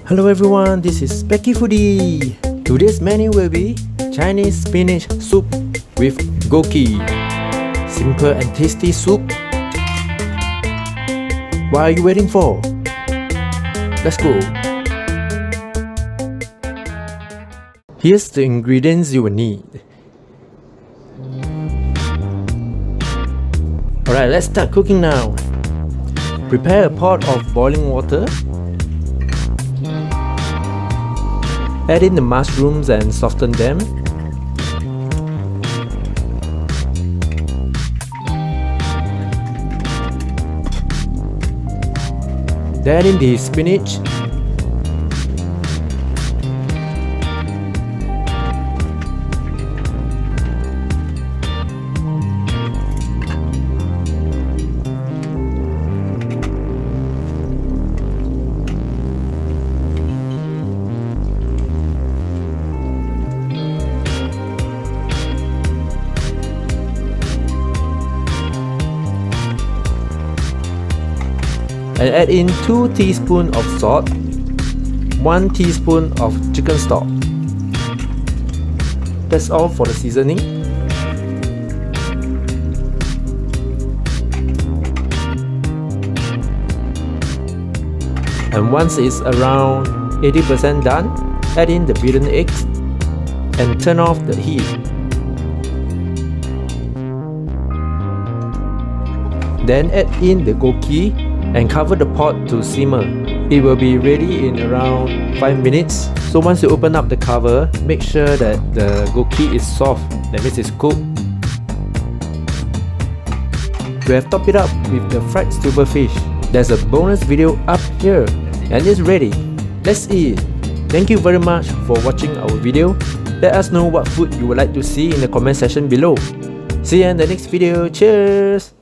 Hello everyone, this is Specky Foodie. Today's menu will be Chinese Spinach Soup with枸杞. Simple and tasty soup. What are you waiting for? Let's go. Here's the ingredients you will need. Alright, let's start cooking now. Prepare a pot of boiling water. Add in the mushrooms and soften them. Then add in the spinach. And add in 2 teaspoons of salt, 1 teaspoon of chicken stock. That's all for the seasoning. And once it's around 80% done, add in the beaten eggs and turn off the heat. Then add in the枸杞and cover the pot to simmer. It will be ready in around 5 minutes. So once you open up the cover, make sure that the枸杞is soft, that means it's cooked. We have topped it up with the fried silverfish. There's a bonus video up here and it's ready. Let's eat. Thank you very much for watching our video. Let us know what food you would like to see in the comment section below. See you in the next video. Cheers!